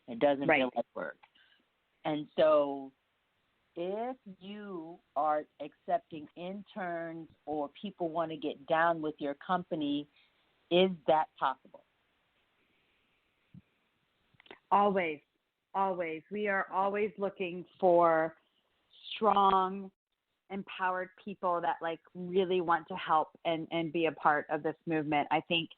It doesn't Right. feel like work. And so if you are accepting interns or people want to get down with your company, is that possible? Always, always. We are always looking for strong, empowered people that like really want to help and be a part of this movement. I think,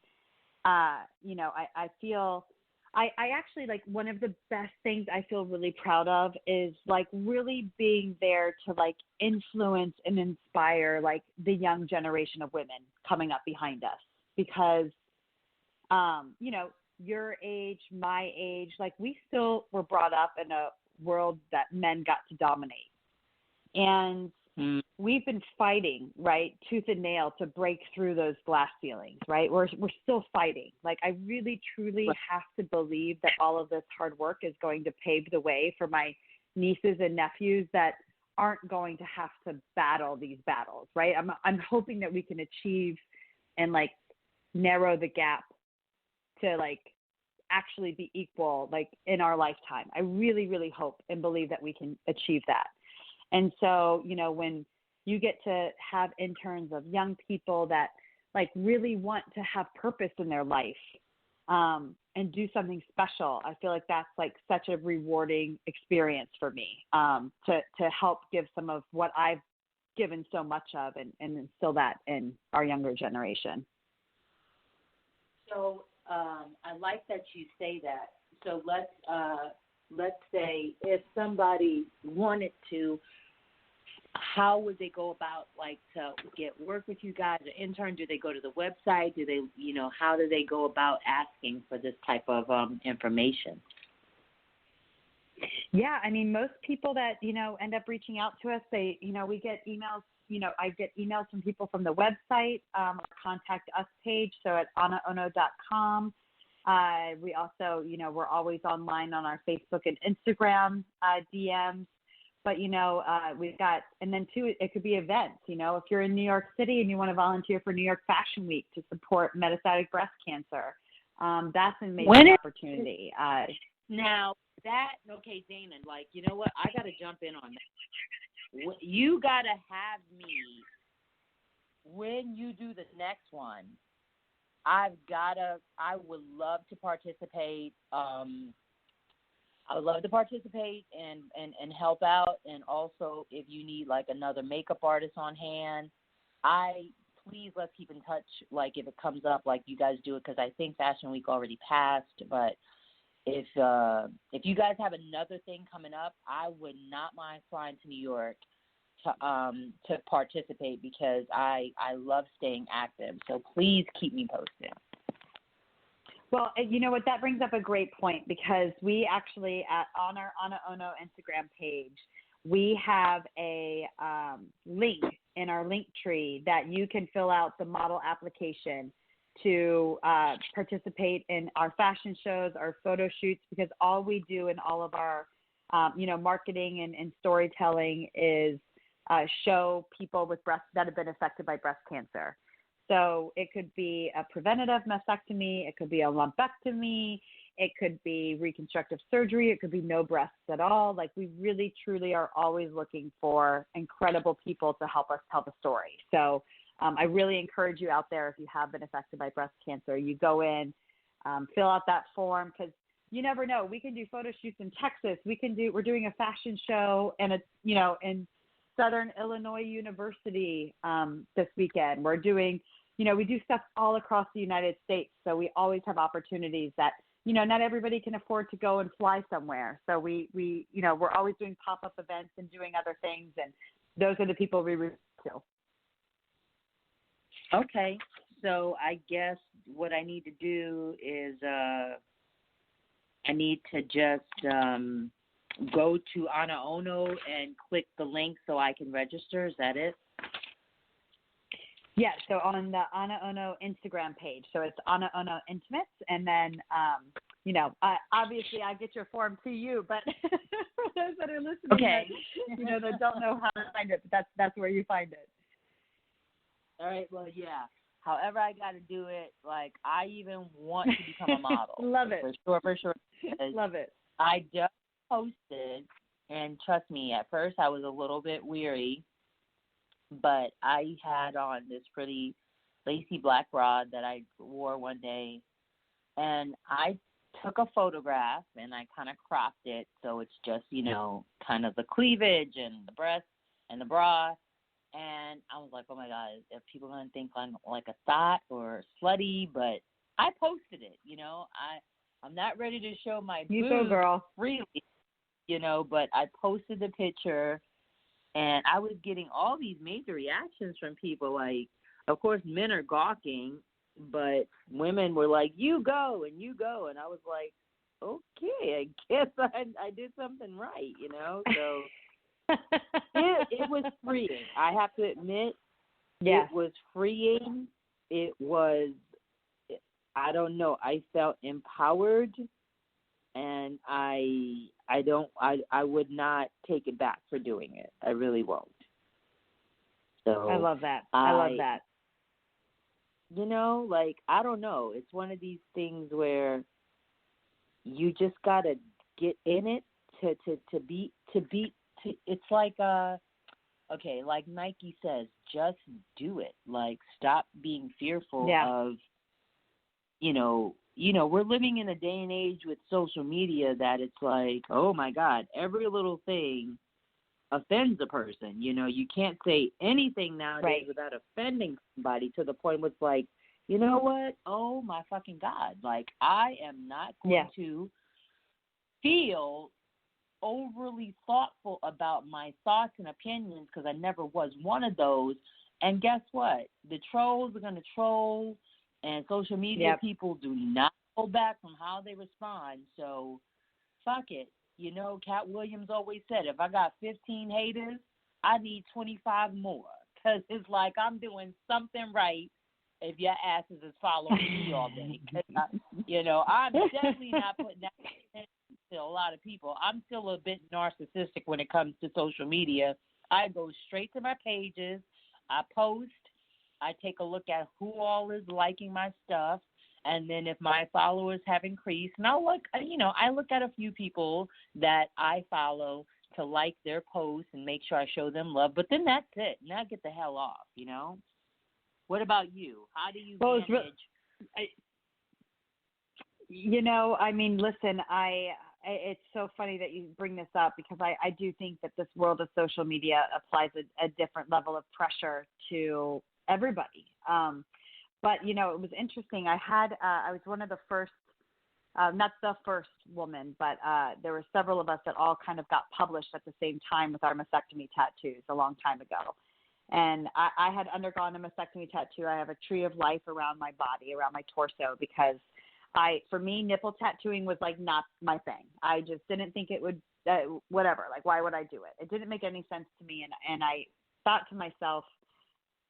you know, I feel, I actually like one of the best things I feel really proud of is like really being there to like influence and inspire like the young generation of women coming up behind us because, you know, your age, my age, like we still were brought up in a world that men got to dominate. And we've been fighting, right, tooth and nail to break through those glass ceilings, right? We're still fighting. Like I really, truly have to believe that all of this hard work is going to pave the way for my nieces and nephews that aren't going to have to battle these battles, right? I'm hoping that we can achieve and like narrow the gap to like actually be equal like in our lifetime. I really, really hope and believe that we can achieve that. And so, you know, when you get to have interns of young people that like really want to have purpose in their life and do something special, I feel like that's like such a rewarding experience for me to help give some of what I've given so much of and instill that in our younger generation. So I like that you say that. So let's say if somebody wanted to, how would they go about like to get work with you guys, an intern? Do they go to the website? Do they, you know, how do they go about asking for this type of information? Yeah, I mean, most people that, you know, end up reaching out to us, they, you know, we get emails, you know, I get emails from people from the website, our contact us page, so at AnaOno.com. We also, you know, we're always online on our Facebook and Instagram DMs. But, you know, we've got, and then too, it could be events, you know, if you're in New York City and you want to volunteer for New York Fashion Week to support metastatic breast cancer, that's an amazing opportunity. Now, that, okay, Dana, like, you know what, I got to jump in on that. You got to have me, when you do the next one, I would love to participate. I would love to participate and help out. And also, if you need like another makeup artist on hand, please let's keep in touch. Like if it comes up, like you guys do it, because I think Fashion Week already passed. But if you guys have another thing coming up, I would not mind flying to New York to participate because I love staying active. So please keep me posted. Well, you know what, that brings up a great point because we actually, on our AnaOno Instagram page, we have a link in our link tree that you can fill out the model application to participate in our fashion shows, our photo shoots, because all we do in all of our, you know, marketing and storytelling is show people with breast that have been affected by breast cancer. So it could be a preventative mastectomy, it could be a lumpectomy, it could be reconstructive surgery, it could be no breasts at all. Like we really, truly are always looking for incredible people to help us tell the story. So I really encourage you out there, if you have been affected by breast cancer, you go in, fill out that form, because you never know. We can do photo shoots in Texas. We're doing a fashion show and in Southern Illinois University this weekend. We're doing, we do stuff all across the United States. So we always have opportunities that, not everybody can afford to go and fly somewhere. So we're always doing pop-up events and doing other things. And those are the people we reach to. Okay. So I guess what I need to do is I need to just go to AnaOno and click the link so I can register. Is that it? Yeah, so on the AnaOno Instagram page. So it's AnaOno Intimates. And then, obviously I get your form to you, but for those that are listening, okay, that don't know how to find it, that's where you find it. All right, well, yeah. However I got to do it, like I even want to become a model. Love it. For sure. Love it. I just posted, and trust me, at first I was a little bit weary, but I had on this pretty lacy black bra that I wore one day, and I took a photograph and I kind of cropped it so it's just, kind of the cleavage and the breast and the bra. And I was like, oh my God, if people are going to think I'm like a thought or slutty, but I posted it, I'm not ready to show my you boobs go, girl. freely, but I posted the picture, and I was getting all these major reactions from people. Like, of course, men are gawking, but women were like, you go, and I was like, okay, I guess I did something right, so it was freeing. I have to admit, yeah. It was freeing. It was, I don't know, I felt empowered, and I would not take it back for doing it. I really won't. So I love that. I love that. I don't know. It's one of these things where you just gotta get in it to be. It's like like Nike says, just do it. Like, stop being fearful of. We're living in a day and age with social media that it's like, oh my God, every little thing offends a person. You can't say anything nowadays without offending somebody, to the point where it's like, you know what? Oh my fucking God. Like, I am not going to feel overly thoughtful about my thoughts and opinions, because I never was one of those. And guess what? The trolls are going to troll, and social media people do not hold back from how they respond. So fuck it. Cat Williams always said, if I got 15 haters, I need 25 more, because it's like I'm doing something right if your asses is following me all day. I'm definitely not putting that to a lot of people. I'm still a bit narcissistic when it comes to social media. I go straight to my pages. I post. I take a look at who all is liking my stuff. And then if my followers have increased, and I look at a few people that I follow to like their posts and make sure I show them love. But then that's it. Now get the hell off, What about you? How do you manage? Listen, it's so funny that you bring this up, because I do think that this world of social media applies a different level of pressure to everybody. But, it was interesting. I was one of the first, not the first woman, but there were several of us that all kind of got published at the same time with our mastectomy tattoos a long time ago. And I had undergone a mastectomy tattoo. I have a tree of life around my body, around my torso, because for me, nipple tattooing was like not my thing. I just didn't think it would, whatever, like why would I do it? It didn't make any sense to me. And I thought to myself,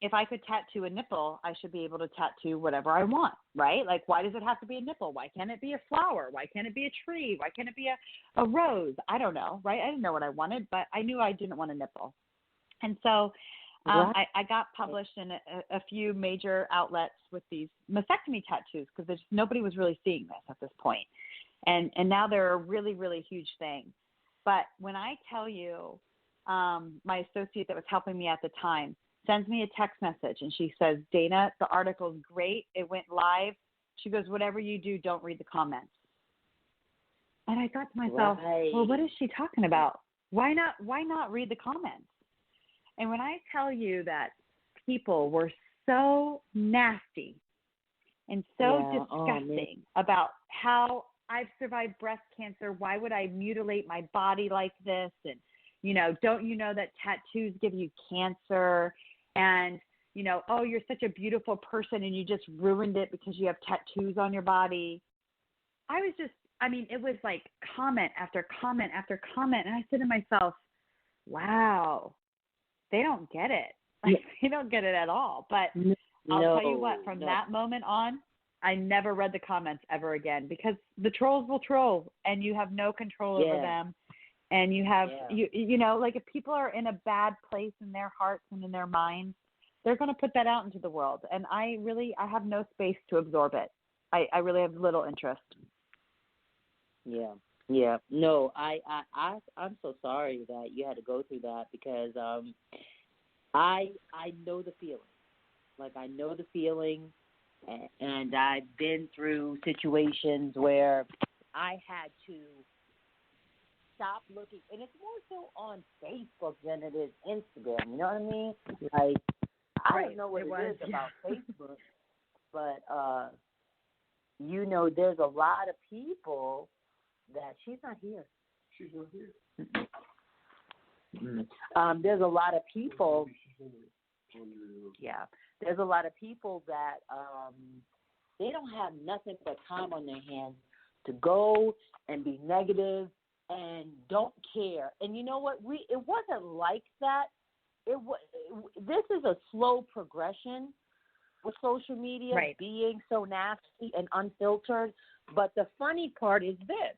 if I could tattoo a nipple, I should be able to tattoo whatever I want, right? Like, why does it have to be a nipple? Why can't it be a flower? Why can't it be a tree? Why can't it be a rose? I don't know, right? I didn't know what I wanted, but I knew I didn't want a nipple. And so I got published in a few major outlets with these mastectomy tattoos, because nobody was really seeing this at this point. And now they're a really, really huge thing. But when I tell you, my associate that was helping me at the time sends me a text message, and she says, Dana, the article's great. It went live. She goes, whatever you do, don't read the comments. And I thought to myself, well, what is she talking about? Why not read the comments? And when I tell you that people were so nasty and so disgusting about how I've survived breast cancer, why would I mutilate my body like this? And, don't you know that tattoos give you cancer? And, oh, you're such a beautiful person and you just ruined it because you have tattoos on your body. It was like comment after comment after comment. And I said to myself, wow, they don't get it. Like, they don't get it at all. But I'll tell you what, from that moment on, I never read the comments ever again, because the trolls will troll and you have no control over them. And you have, like, if people are in a bad place in their hearts and in their minds, they're going to put that out into the world. And I have no space to absorb it. I really have little interest. Yeah. Yeah. No, I'm so sorry that you had to go through that because I know the feeling. Like I know the feeling, and I've been through situations where I had to stop looking, and it's more so on Facebook than it is Instagram. You know what I mean? Like I don't know what it is about Facebook, but there's a lot of people that she's not here. She's not here. There's a lot of people. Yeah, there's a lot of people that they don't have nothing but time on their hands to go and be negative and don't care. And you know what? It wasn't like that. This is a slow progression with social media being so nasty and unfiltered. But the funny part is this.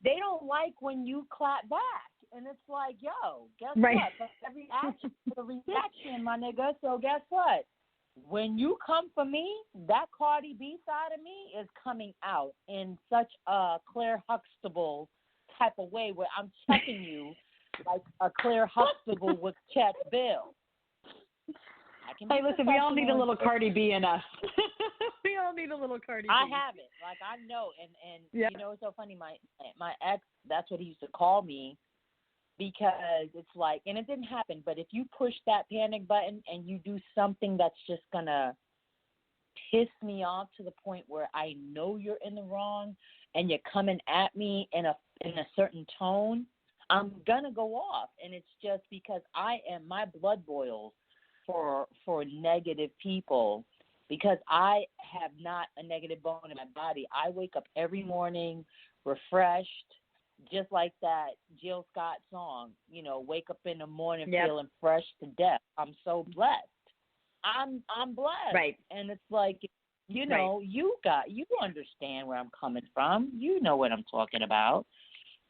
They don't like when you clap back. And it's like, yo, guess what? That's every action is a reaction, my nigga. So guess what? When you come for me, that Cardi B side of me is coming out in such a Claire Huxtable type of way where I'm checking you like a Claire Huxtable with Chet Bill. Hey, listen, we all need a little Cardi B in us. We all need a little Cardi B. I have it. Like, I know. And you know, it's so funny. My ex, that's what he used to call me. Because it's like, and it didn't happen, but if you push that panic button and you do something that's just going to piss me off to the point where I know you're in the wrong and you're coming at me in a certain tone, I'm going to go off. And it's just because my blood boils for negative people because I have not a negative bone in my body. I wake up every morning refreshed. Just like that Jill Scott song, wake up in the morning feeling fresh to death. I'm so blessed. I'm blessed. Right. And it's like, you understand where I'm coming from. You know what I'm talking about.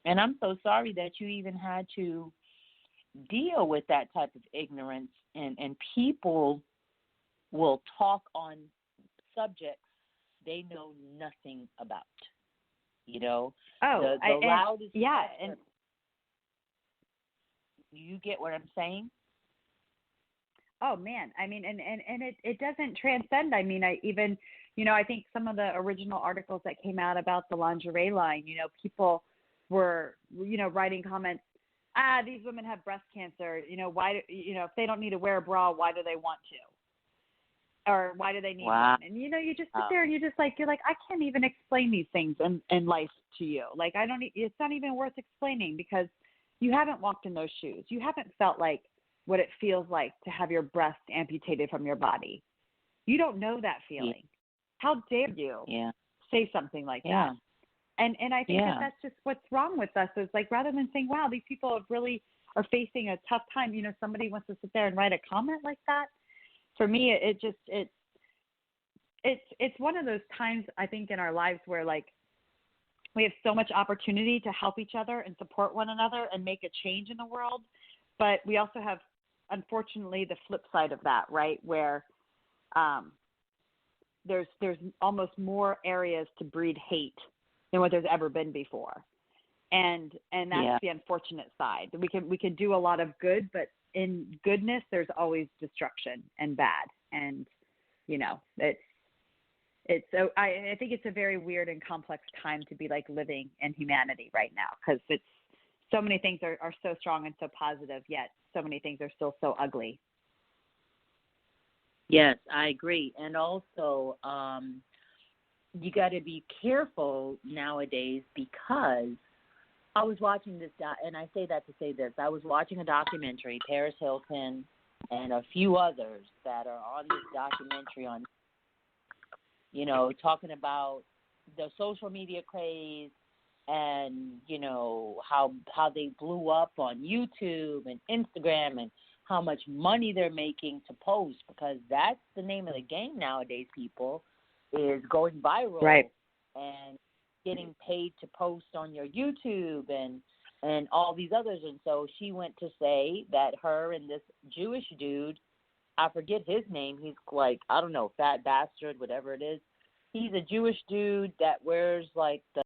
And I'm so sorry that you even had to deal with that type of ignorance and people will talk on subjects they know nothing about. The loudest. And you get what I'm saying? Oh man, I mean, and it doesn't transcend. I mean, I think some of the original articles that came out about the lingerie line, people were, writing comments. These women have breast cancer. Why? If they don't need to wear a bra, why do they want to? Or why do they need one? And, you just sit there and you're like, I can't even explain these things in life to you. Like, it's not even worth explaining because you haven't walked in those shoes. You haven't felt like what it feels like to have your breast amputated from your body. You don't know that feeling. Yeah. How dare you say something like that? And I think that's just what's wrong with us is like, rather than saying, wow, these people really are facing a tough time, somebody wants to sit there and write a comment like that. For me, it's one of those times I think in our lives where like we have so much opportunity to help each other and support one another and make a change in the world, but we also have, unfortunately, the flip side of that, right? Where there's almost more areas to breed hate than what there's ever been before, and that's the unfortunate side. We can do a lot of good, but in goodness, there's always destruction and bad. And, I think it's a very weird and complex time to be like living in humanity right now. Cause it's so many things are so strong and so positive, yet so many things are still so ugly. Yes, I agree. And also, you got to be careful nowadays because I was watching this, and I say that to say this. I was watching a documentary, Paris Hilton and a few others that are on this documentary on, talking about the social media craze and, how they blew up on YouTube and Instagram and how much money they're making to post because that's the name of the game nowadays, people, is going viral. Right. And getting paid to post on your YouTube and all these others. And so she went to say that her and this Jewish dude, I forget his name, he's like, I don't know, fat bastard, whatever it is. He's a Jewish dude that wears like the